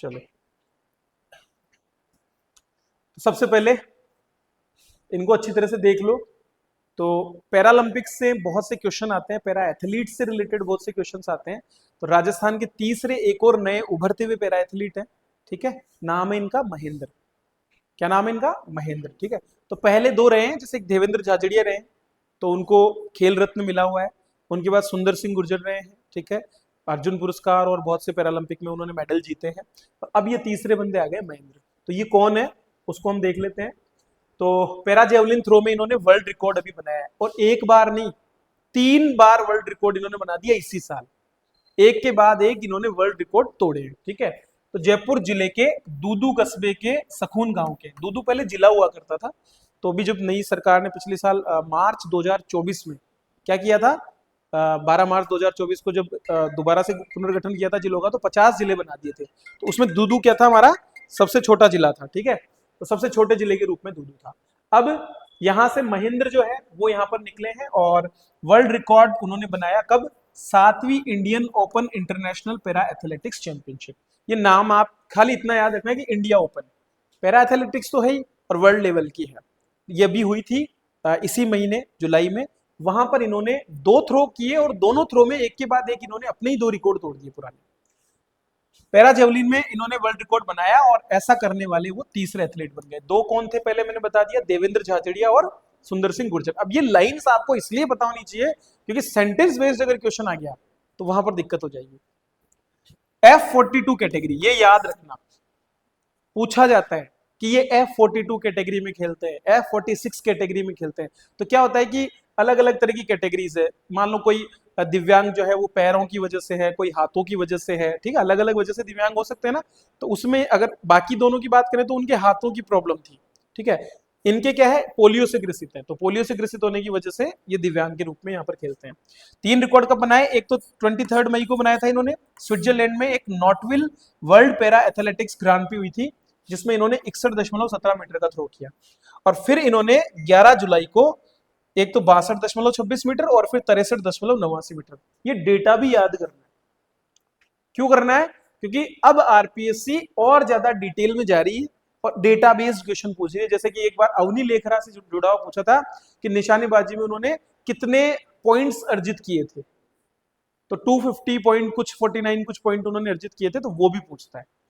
चलो, सबसे पहले इनको अच्छी तरह से देख लो। तो पैरालंपिक्स से बहुत से क्वेश्चन आते हैं, पैरा एथलीट से रिलेटेड बहुत से क्वेश्चंस आते हैं। तो राजस्थान के तीसरे एक और नए उभरते हुए पैरा एथलीट हैं, ठीक है। नाम है इनका महेंद्र। क्या नाम है इनका? महेंद्र, ठीक है। तो पहले दो रहे हैं, जैसे एक देवेंद्र झाझड़िया रहे हैं, तो उनको खेल रत्न मिला हुआ है। उनके बाद सुंदर सिंह गुर्जर रहे हैं, ठीक है। अर्जुन पुरस्कार और बहुत से पैरालंपिक में उन्होंने मेडल जीते हैं। अब ये तीसरे बंदे आ गए, महेंद्र। तो ये कौन है उसको हम देख लेते हैं। तो पैरा जेवलिन थ्रो में इन्होंने वर्ल्ड रिकॉर्ड अभी बनाया है, और एक बार नहीं, 3 बार वर्ल्ड रिकॉर्ड इन्होंने बना दिया इसी साल। एक के बाद एक इन्होंने वर्ल्ड रिकॉर्ड तोड़े हैं, ठीक है। तो जयपुर जिले के दूदू कस्बे के सखून गांव के, दूदू पहले जिला हुआ करता था। तो अभी जब नई सरकार ने पिछले साल मार्च 2024 में क्या किया था, 12 मार्च 2024 को जब दोबारा से पुनर्गठन किया था जिलों का, तो 50 जिले बना दिए थे। तो उसमें दूदू क्या था, हमारा सबसे छोटा जिला था, ठीक है। तो सबसे छोटे जिले के रूप में दूदू था। अब यहां से महेंद्र जो है वो यहाँ पर निकले हैं, और वर्ल्ड रिकॉर्ड उन्होंने बनाया कब? 7वीं Indian open international para athletics championship. ये नाम आप खाली इतना याद रखना है कि इंडिया ओपन पैरा एथलेटिक्स तो है ही, और वर्ल्ड लेवल की है। ये भी हुई थी इसी महीने जुलाई में। वहां पर इन्होंने 2 थ्रो किए, और दोनों थ्रो में एक के बाद एक इन्होंने अपने ही 2 रिकॉर्ड तोड़ दिए पुराने। पैरा जेवलिन में इन्होंने वर्ल्ड रिकॉर्ड बनाया, और ऐसा करने वाले वो तीसरे एथलीट बन गए। दो कौन थे पहले मैंने बता दिया, देवेंद्र झाझड़िया और सुंदर सिंह गुर्जर। अब ये लाइंस आपको इसलिए पता होनी चाहिए क्योंकि सेंटेंस बेस्ड अगर क्वेश्चन आ गया तो वहां पर दिक्कत हो जाएगी। F42 कैटेगरी, ये याद रखना, पूछा जाता है कि ये F42 कैटेगरी में खेलते हैं, F46 कैटेगरी में खेलते हैं। तो क्या होता है कि अलग अलग तरह की कैटेगरीज है। मान लो कोई दिव्यांग जो है वो पैरों की वजह से है, कोई हाथों की वजह से है, ठीक है, अलग अलग वजह से दिव्यांग हो सकते हैं ना। तो उसमें अगर बाकी दोनों की बात करें तो उनके हाथों की प्रॉब्लम थी, ठीक है। इनके क्या है, पोलियो से ग्रसित है, तो पोलियो से ग्रसित होने की वजह से ये दिव्यांग के रूप में यहाँ पर खेलते हैं। 3 रिकॉर्ड कब बनाए? एक तो 23 मई को बनाया था इन्होंने स्विट्जरलैंड में, एक Nottwil world para athletics grand prix हुई थी जिसमें इन्होंने 61.17 मीटर का थ्रो किया। और फिर इन्होंने 11 जुलाई को एक तो 62.26 मीटर और फिर 63.89 मीटर। ये डेटा भी याद करना है। क्यों करना है? क्योंकि अब आरपीएससी और ज्यादा डिटेल में जा रही है और डेटा बेस्ड क्वेश्चन पूछ रही है। जैसे कि एक बार अवनी लेखरा से जुड़ा हुआ पूछा था कि निशानेबाजी में उन्होंने कितने पॉइंट्स अर्जित किए थे, तो 250 पॉइंट कुछ 49 कुछ पॉइंट उन्होंने अर्जित किए थे, तो वो भी पूछता है।